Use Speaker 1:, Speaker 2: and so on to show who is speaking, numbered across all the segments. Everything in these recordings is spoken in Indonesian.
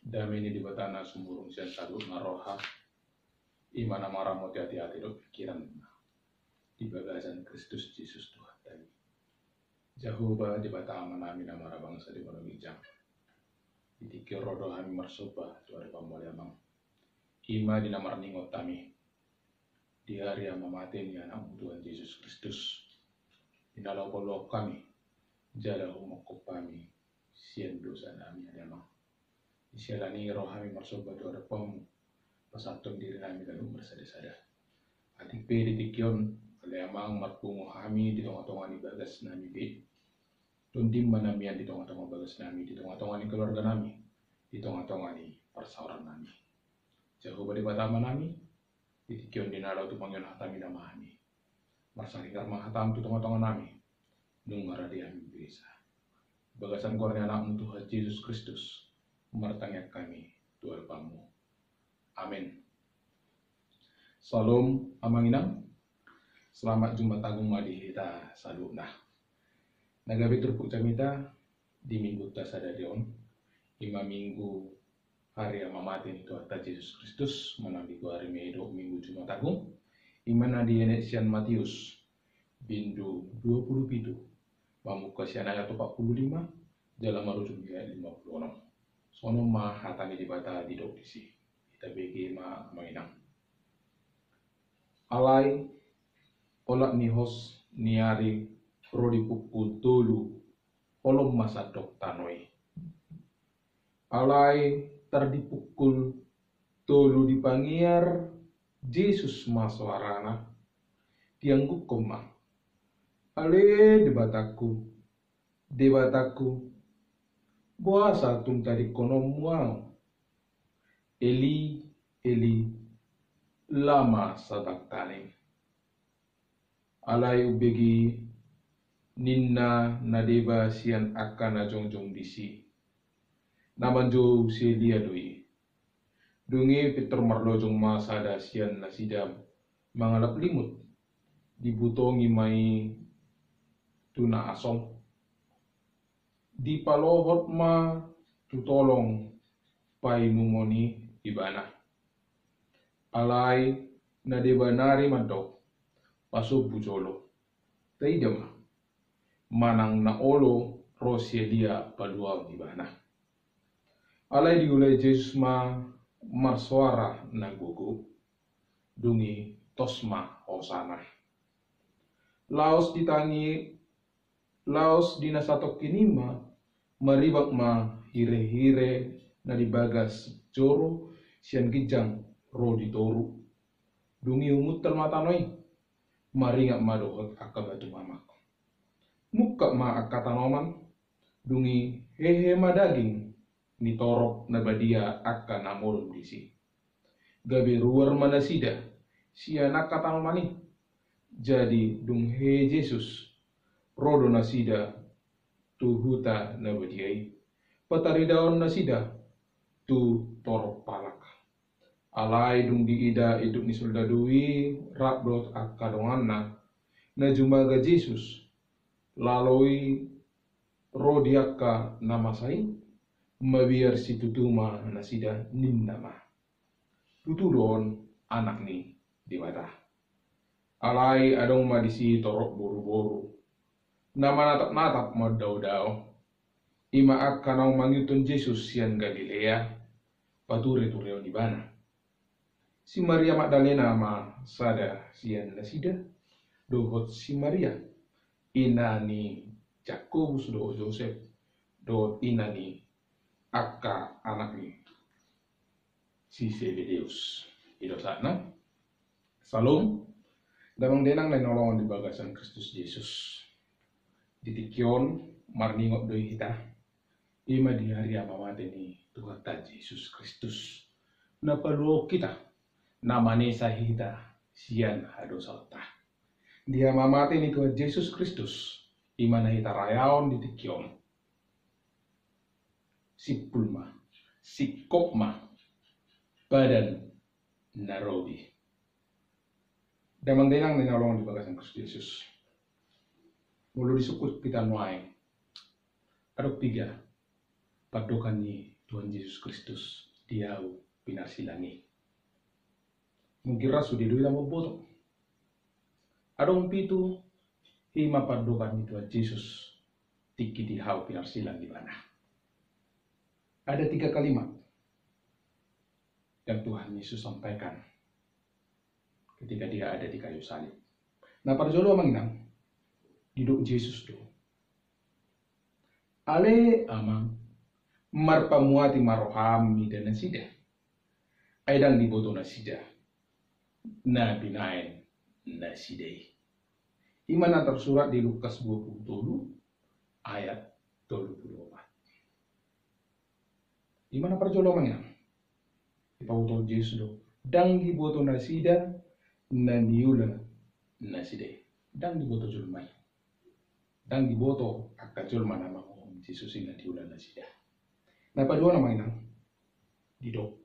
Speaker 1: Damai ini di batana sumurung sian salut naroha imana maramo hati-hati do pikiran di bagasan Kristus Yesus Tuhan tadi. Jahoba di batama nami namara bangsa di mana bijang. Di rodo hami marsoba tuare pamolia mang. Ima di namar ningot tami. Di hari yang mematen ya anak Tuhan Yesus Kristus. Di dalam polok kami. Jala humokop kami. Sien dosa nami adamang. Isialani rohami marsoba tuare pamu. Pasatun diri nami dan bersada-sada. Adik pe di tikion oleh amang marpungo kami di tengah-tengah ni bagas nami be. Tundim manamian di tengah-tengah bagas nami, di tengah-tengah ni keluarga nami, di tengah-tengah ni persauran nami. Jauh balik batama nami, di tikion di nalau tu pangyon hatami nama kami. Marsangkar menghatam tu tengah-tengah nami, nungara di kami bisa. Bagasan kornya anak Tuhan Yesus Kristus, martangyak kami Tuhan pamu. Amin. Salam amanginang. Selamat Jumat Agung madi kita salut nah. Nagabe terpuk camita di minggu tasada dion. 5 minggu hari yang mamatin itu Tuhan Yesus Kristus menambi hari medo minggu Jumat Agung. Imana di Sian Matius bindu 27. Pamuka sian ayat 45 dalam marujung ayat 56. Sono ma hatani dibata di disi. Kita bagi ma mainang. Alai olak nihos niari rodi pukul tolu olom masa dok tanoi. Alai terdipukul tolu dipangiar Yesus maswarana tiangku koma. Ale debataku buasa tung tadi konom wow. Eli lama sabachthani. Alai ubegi ninna nadeba sian akana jongjong disi. Namanjo selia doi. Dungi Peter marlojong masada sian nasidam mangalap limut. Dibutongi mai tuna asong. Di palohot ma tutolong pai numoni ibana. Alai nadeba nari mandok. Pasuk bujolo. Taidama. Manang na olo roselia padua ibana. Alai diulai Yesus ma marsuara nagugu. Dungi tosma osana. Laos dinasatok kinima maribak ma hire-hire na dibagas joro sian gijang rodi toru. Dungi umutan matanoi. Maringak madohot akabatu mamak. Muka ma akatanoman. Dungi hehe madaging. Nitorok nabadia akan namolum disi. Gabi ruar manasida. Sia nakatanomani. Jadi dung he Yesus. Rodo nasida. Tuhuta nabadiai. Pataridaon nasida. Tu torok palak. Alai dung diida iduk ni soldadui rabdot akadonganna na jumaga Yesus laloi rodiaka namasai mabiar situtuma nasida ninnama tutudon anak ni diwata. Alai adong madisi torok boru-boru nama natap-natap madau-dau ima akanau mangitun Yesus sian Galilea pature-tureo di bana. Si Maria Magdalena ma sada sian nasida dohot si Maria inani Yakobus do Joseph do inani akka anak ni si Zebedeus ido sana salom damang denang na nolongan di bagasan Kristus Yesus ditikyon marningot doi hita ima di hari amamate ni Tuhan Yesus Kristus napaluo kita namane sahida sian hadosota. Dia mamate ni Tuhan Yesus Kristus imana hita rayaon di tikyon. Sipulma, sikopma, badan narobi. Damang denang ninalong di bagasan Kristus Yesus. Mulu disukut kita nuai. Adok 3. Padokan ni Tuhan Yesus Kristus diau pinarsilangi. Mungkin rasu di duit mau boto. Adong pitu hima padokan Tuhan Yesus tiki dihau pinarsilang di mana. Ada 3 kalimat yang Tuhan Yesus sampaikan ketika dia ada di kayu salib. Nah, pada jolo manginang hidup Yesus do. Ale amang marpamuati marohami dan nasida. Aidang diboto nasida. Na binain nasidai. Imana tersurat di Lukas 20 ayat 24. Imana perjolomannya? Ipauto Yesus do. Dang diboto nasida na niula nasidai. Dang diboto julmai. Dang diboto akajul mana mau Yesus ina diula nasida. Na padua namanya didok.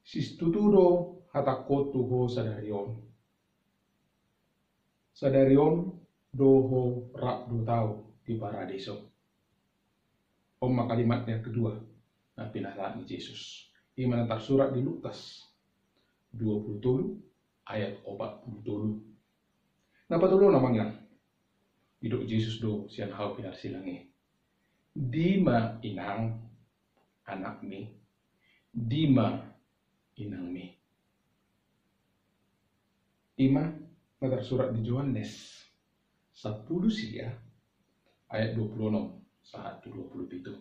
Speaker 1: Sistuturo hatakotu ho sadarion. Sadarion doho rak do tau di paradiso. Oma kalimatnya kedua. Nah pinahlaan Yesus. Imana tersurat di Lukas 20 ayat 40. Nah patulo namanya hidup Yesus do sian hau pinar silangi. Dima inang anak mi. Dima inang mi. Ima tersurat di Yohanes 10 ayat 26 saat 27.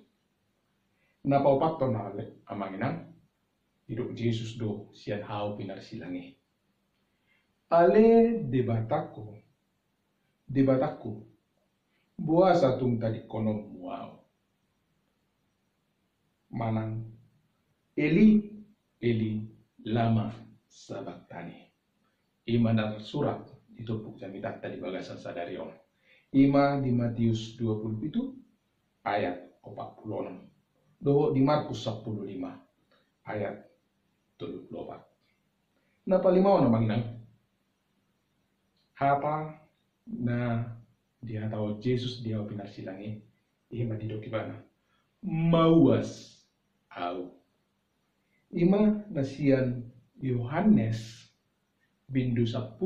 Speaker 1: Napa opat tonale amang inang hidup Yesus do sian hau pinar silangi. Ale debataku buah satung tadi konom wow. Manang Eli lama sabaktani. Ima tersurat ditupuk jamitan tadi bagasan sadarion. Ima di Matius 27 ayat 46. Doho di Markus 15 ayat 34. Nah palimau na manginang hapa na dia tahu Yesus dia pinar silangi ima di dokibana mauas au ima nasian Yohanes bindu 10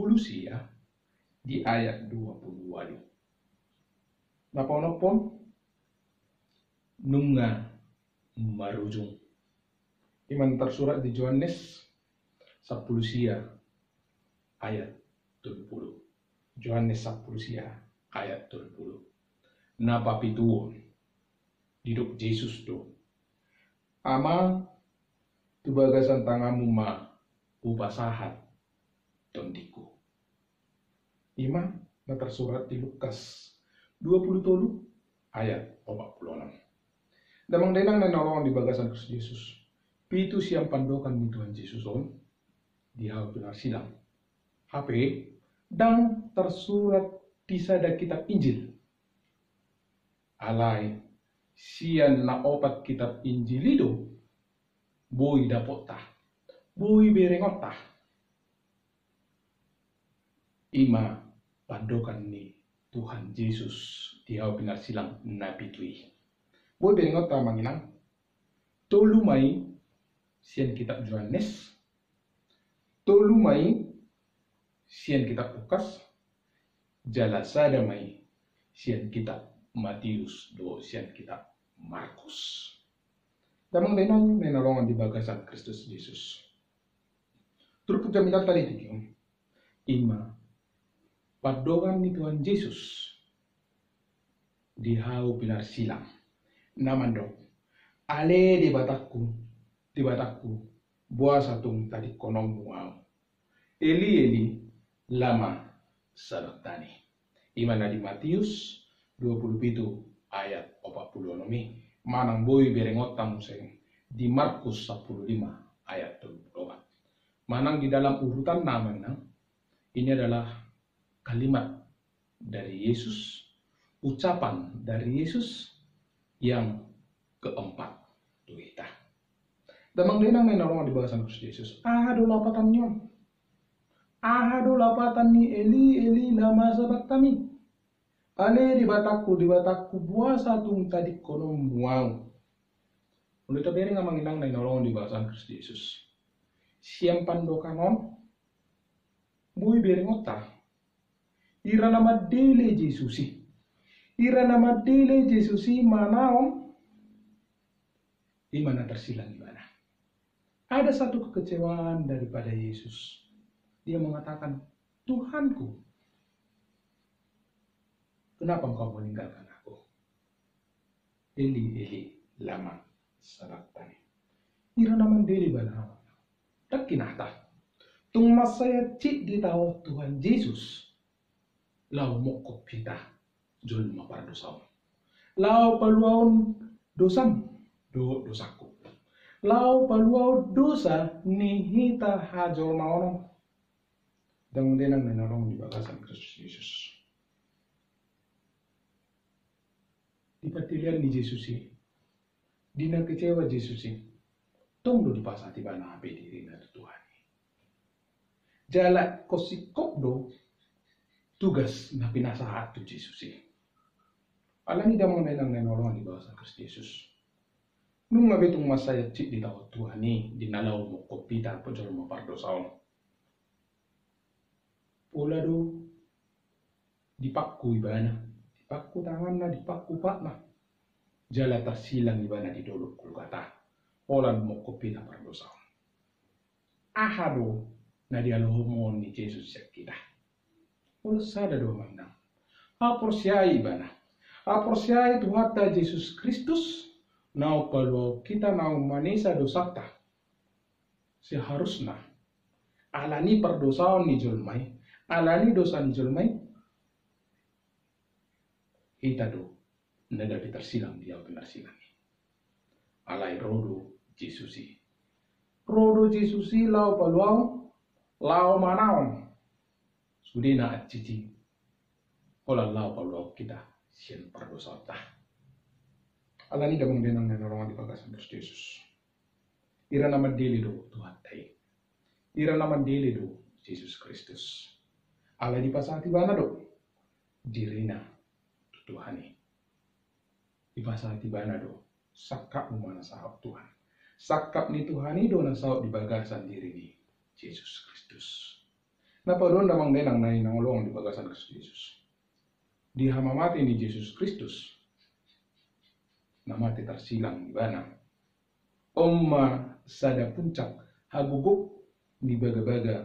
Speaker 1: di ayat 20. Napa-napa nunga marujung. Iman tersurat di Yohanes 10 ayat 20. Yohanes 10 ayat 20. Napa pituon hidup Yesus do. Ama tubagasan tangamu ma upasahat tondiku. Ima na tersurat di Lukas 20 ayat 46. Damang denang na nolongan di bagasan Kristus Yesus. Pitu siang pandokan ni Tuhan Yesus on di hal benar silang. HP dan tersurat di sada kitab Injil. Alai sian na opat kitab Injil itu boy dapotah, boy berengotah. Ima pandokan ni Tuhan Yesus di hal benar silang nabi tui. Boy berengotah manginang tolu mai sian kitab Yohanes, tolu mai sian kitab Lukas, jalasada mai sian kitab Matius do sian kitab Markus. Damang denang menolongan di bagasan Kristus Yesus. Turut jamitan tali tikium. Ima padokan ni Tuhan Yesus di hau pinar silang. Namando ale di bataku buah satung tadi konom wow. Eli lama sabaktani. Imana di Matius 27 ayat 40 nomi manang boy berengotang museng di Markus 15 ayat 24. Manang di dalam urutan namanya ini adalah kalimat dari Yesus, ucapan dari Yesus yang keempat tuita. Damang denang menolong di bagasan Kristus Yesus. Ahado lapatannya. Ahado lapatan ni Eli lama sabaktani. Ale di bataku buah satung tadi konom wow. Ulit beri nga manginang na inolong di bahasan Kristus Yesus. Siyang pandokanon, buhay beri ngota. Ira na madele Jesusi. Ira na madele Jesusi manaon. Di mana tersilang di mana. Ada satu kekecewaan daripada Yesus. Dia mengatakan, Tuhanku, kenapa engkau meninggalkan aku? Eli, Eli, lama sabachthani. Ira naman dili ba na? Tak kinata. Tung masaya cik di tahu Tuhan Yesus. Lau mokop kita, jul mapardosaw. Lau paluaon dosam, dosaku. Lau paluaon dosa nihita hajol maono. Dan denang menolong di bagasan Kristus Yesus. Di patilian di Yesusi, dina kecewa Yesusi, tunggu di pasati bana ape diri na Tuhan. Jala kosikop do tugas na pinasahat tu Yesusi. Alam ni damang nelang menolong di bagasan Kristus Yesus. Nung mabitong masaya cik di tawag Tuhan ni, dinalaw mo kopita po jalo mapardosaw. Pula do, dipakku ibana, dipakku tangan na, dipakku pak na. Jala tersilang ibana di dolok kulkata. Olan mo kopita pardosaw. Ahado na dialohomon ni Jesus siya kita. Pula sada do mandang. Aporsyai ibana. Aporsyai Tuhata Jesus Kristus. Nau kalau kita nau manisa dosata. Seharusnya alani perdosaon ni julmai. Alani dosa ni julmai. Kita do nadapi tersilang dia benar silang. Alai rodo Jesusi. Rodo Jesusi lau paluau lau manaon. Sudina cici. Ola lau paluau kita sien perdosaon tah. Alani damang denang nenolongan di bagasan Kristus Yesus. Ira nama dili do Tuhan tai. Ira nama dili do Yesus Kristus. Ala di pasati bana do dirina Tuhani. Di pasati bana do sakap mana sahab Tuhan. Sakap ni Tuhani do na sahab di bagasan diri ni Yesus Kristus. Napa don damang denang nai nangolong di bagasan Kristus Yesus. Di hamamati ni Yesus Kristus. Namati tersilang di bana. Omma sada puncak haguguk di baga-baga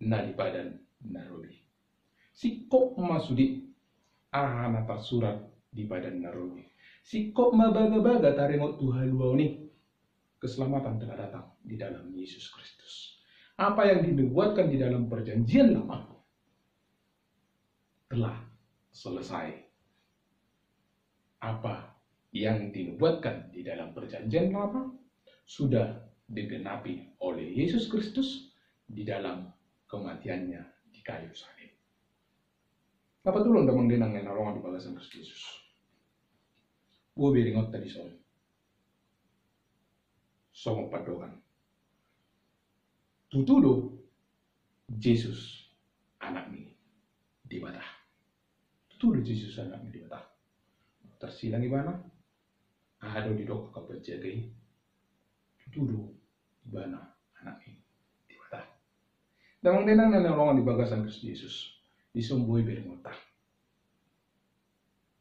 Speaker 1: na di badan narobi. Sikop masudi ahana tersurat di badan narobi. Sikop mabaga-baga taringot Tuhan luau ni. Keselamatan telah datang di dalam Yesus Kristus. Apa yang dibuatkan di dalam perjanjian lama telah selesai. Apa yang dinubuatkan di dalam perjanjian lama sudah digenapi oleh Yesus Kristus di dalam kematiannya di kayu salib. Apa tulong damang denang yang narongan di bagasan Kristus Yesus? Gue biringot tadi song padokan. Tutudo Yesus anak ini di bata. Tutudo Yesus anak ini di bata. Tersilang ibana. Ahado di dok kapajagai. Tutudo ibana anak ini di bata. Damang denang na narongan di bagasan Kristus Yesus. Disumbuhi berngota.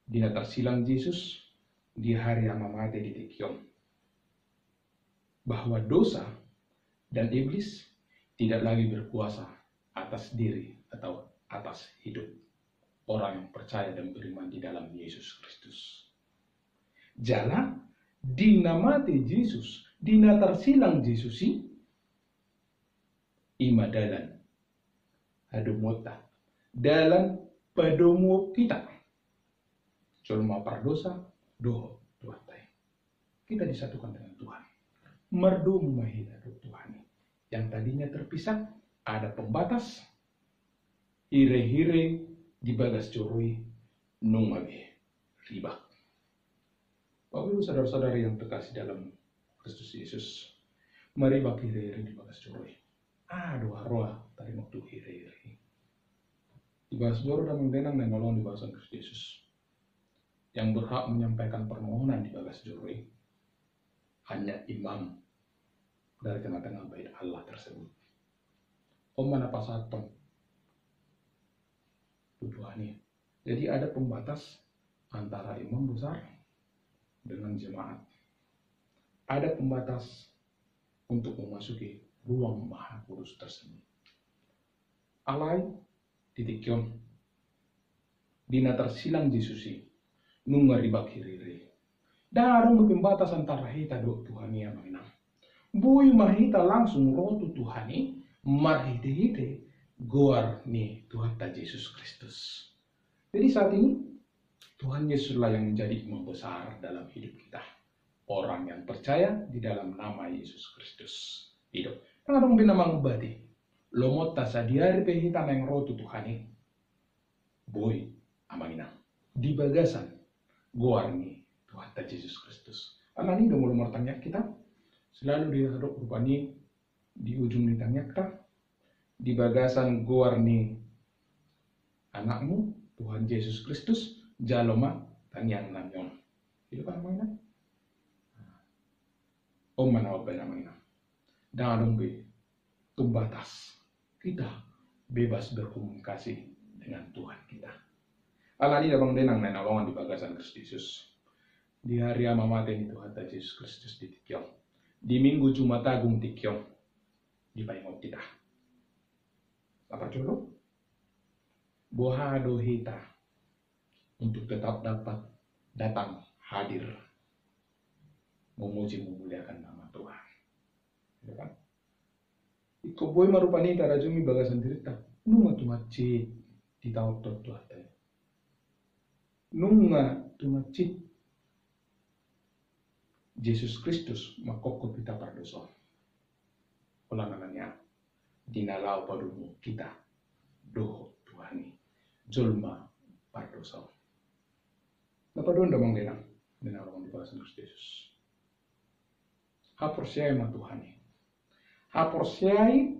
Speaker 1: Dina tersilang Yesus di hari yang mamate di Tikyong. Bahwa dosa dan iblis tidak lagi berkuasa atas diri atau atas hidup orang yang percaya dan beriman di dalam Yesus Kristus. Jala dina mati Yesus, dina tersilang Yesusi, ima dalan hadumota dalam padomu kita. Cuma pardosa doho Tuhan tay. Kita disatukan dengan Tuhan. Merdu mahina Tuhan. Yang tadinya terpisah, ada pembatas. Hire-hire di bagas coroi nungabe ribak. Bapak Ibu saudara-saudari yang terkasih dalam Kristus Yesus, meribak hire-hire di bagas coroi. Aduh arwah tadi waktu hire-hire. Di bagas joro dan mendenang dan nolong di bahasan Kristus Yesus. Yang berhak menyampaikan permohonan di bagas joroi hanya imam dari tengah-tengah bait Allah tersebut. Mana pasatong tujuannya. Jadi ada pembatas antara imam besar dengan jemaat. Ada pembatas untuk memasuki ruang maha kudus tersebut. Alai titikyon dina tersilang Yesusi nunga riba kiriri. Darang pembatas antara hita do Tuhania mainang. Bui mahita langsung rotu Tuhani marhite-hite goar ni Tuhan Yesus Kristus. Jadi saat ini Tuhan Yesuslah yang menjadi imam besar dalam hidup kita. Orang yang percaya di dalam nama Yesus Kristus. Hidup. Tangan dong binamang ubati. Lomot tasadiari pehita nang rotu Tuhani. Boy amangina. Di bagasan goar ni Tuhan Yesus Kristus. Anak ini udah mulai bertanya kita. Selalu dihadap rupani di ujung ditanya kita. Di bagasan goar ni anakmu Tuhan Yesus Kristus. Jaloma tanyang namyon. Itu kan namanya? Mana apa namanya? Dalam batas kita bebas berkomunikasi dengan Tuhan kita. Allah ini dabang denang na nolongan di bagasan Kristus. Di hari amamate ni Tuhan Yesus Kristus di Tikyong. Di Minggu Jumat Agung Tikyong. Di paingot kita. Apa dulu? Bohado hita untuk tetap dapat datang hadir memuji memuliakan nama Tuhan. Ya kan? Iko boy marupani tarajumi bagasan cerita. Nunga tumacit di taot Tuhan. Nunga tumacit Yesus Kristus makoko kita pardoso. Ulang namanya dinalau padumu kita doho Tuhani jolma pardoso. Napadon damang denang orang di bagasan Kristus. Haporsiai ma Tuhani. Haporsiai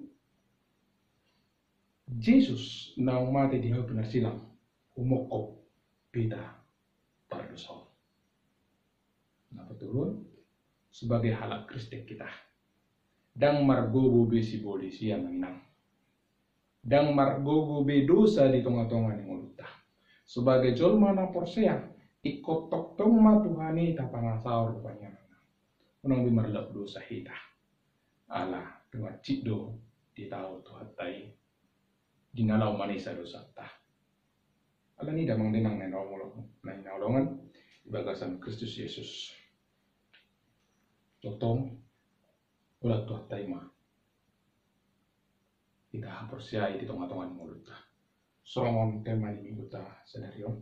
Speaker 1: Yesus na umate di benar silang umokop beda pardoso. Napa turun sebagai halak Kristus kita. Dang margogo be si polisi yang menang. Dang margogo be dosa di tengah-tengah yang ulutah. Sebagai jolma na porsia ikot toktong ma Tuhani tapangasaur rupanya. Unang bimarlap dosa hita. Allah dengan cikdo di tahu Tuhan tai dinalau manisa dosa tah. Allah ni damang denang na naulongan di bagasan Kristus Yesus. Totong ulat Tuhan tai ma. Kita haporsiai di tengah-tengah mulut tah. Sorongon tema di minggu tah sedarion.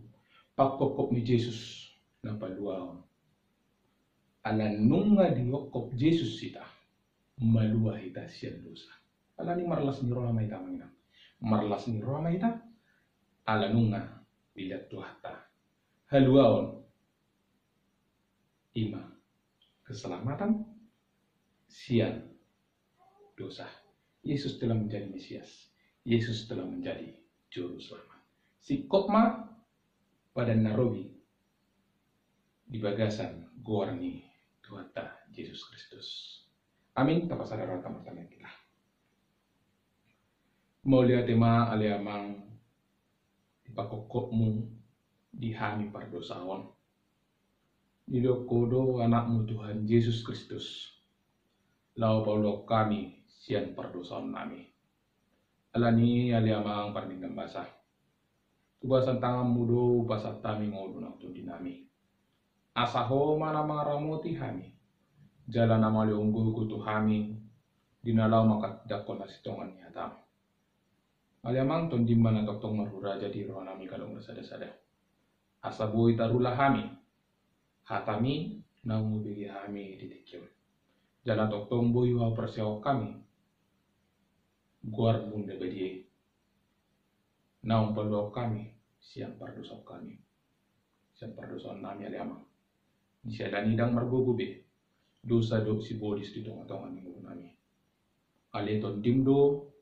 Speaker 1: Pakokop ni Yesus napaluaon. Ala nunga diokop Yesus sita malua hita sian dosa. Ala ni marlas ni roha maita mangina. Marlas ni roha maita ala nunga bilat tuhata. Haluaon ima keselamatan sian dosa. Yesus telah menjadi Mesias. Yesus telah menjadi juru selamat. Si kopma pada Narobi di bagasan gorni Tuhan Yesus Kristus. Amin. Tapa sadar tamat kita. Mau lihat tema aliamang ipakokopmu dihami pardosaon. Didokodo anakmu Tuhan Yesus Kristus. Lau paulo kami sian pardosaon nami. Alani aliamang parminggan basah. Tubasan tangan mudo basat tami ngodo nang tundi nami. Asaho mana maramoti hami. Jalan nama leunggu kutu hami. Dinalau makat dakon nasitongan niatam. Aliamang ton dimana toktong marhura jadi roh nami kalau bersada-sada. Asabui tarulah hami. Hatami namu bagi hami ditikyo. Jalan toktong boyu hau persiaw kami. Guar bunda bedie. Naum pelok kami. Siang pardosa kami. Siang pardosa nami aliamang. Siya nidang margugube. Dosa do si bodis di tongah-tongah minggu nami. Aleton dimdo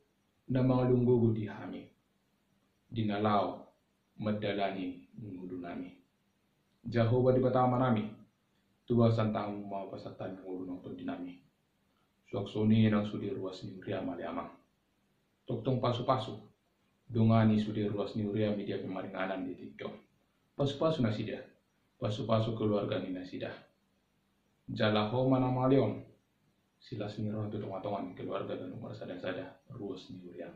Speaker 1: na mga lunggugo di hami. Dinalaw madalani minggu nami. Jehovah di pertama nami. Tuba santang mau pasatan ngulu nonton dinami. Suak suni nang sudi ruas ni ria maliamang. Toktong pasu-pasu. Dongani sudi ruas ni ria media pemaringanan di TikTok. Pasu-pasu nasida. Pasu-pasu keluarga ni nasida. Jalaho mana malion. Silas ni roh tongan-tongan keluarga dan umur sada-sada ruas ni ria.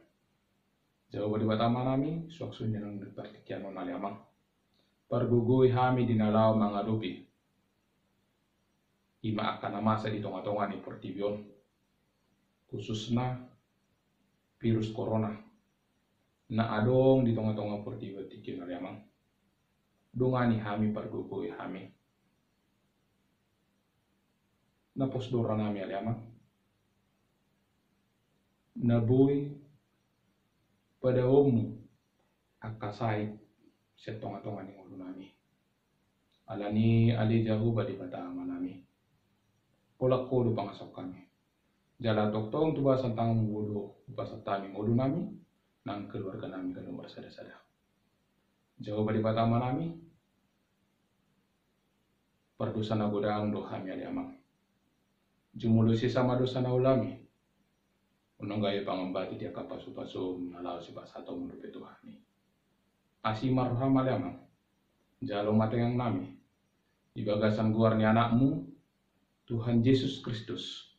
Speaker 1: Jauh badi batama nami, suak suni nang nagpartikian mo maliamang. Pargugui hami dinalau mangadupi. Ima akan masa di tonga-tonga ni Portibion, khususnya virus corona. Na adong di tonga-tonga Portibion tikin aliamang. Dongani hami pargugui hami. Na posdora nami aliamang. Nabui pada omu akasai setonga-tonga ni ngulu nami. Alani ali jauh badi batama nami. Polak kodo pangasok kami. Jala toktong tuba santang mudo upasatami modu nami nang keluarga nami kan nomor sada-sada. Jauh badi batama nami. Perdosa na godang do hami aliamang. Jumulusi sama dosa na ulami. Unang gaya pangambati dia kapasu-pasu nalau si pasato menurut Tuhani. Asimar hama aliamang. Jalo mateng nami. Ibagasan guarnya anakmu Tuhan Yesus Kristus,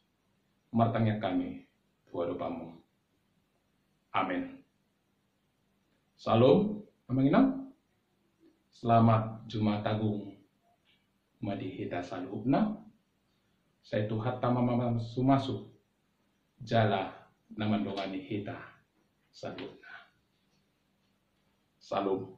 Speaker 1: martangnya kami, tua dopamu. Amin. Salam, amanginam. Selamat Jumat Agung. Madihita salubna. Saya Tuhan tamamama sumasu. Jala namandongani hita salubna. Salam.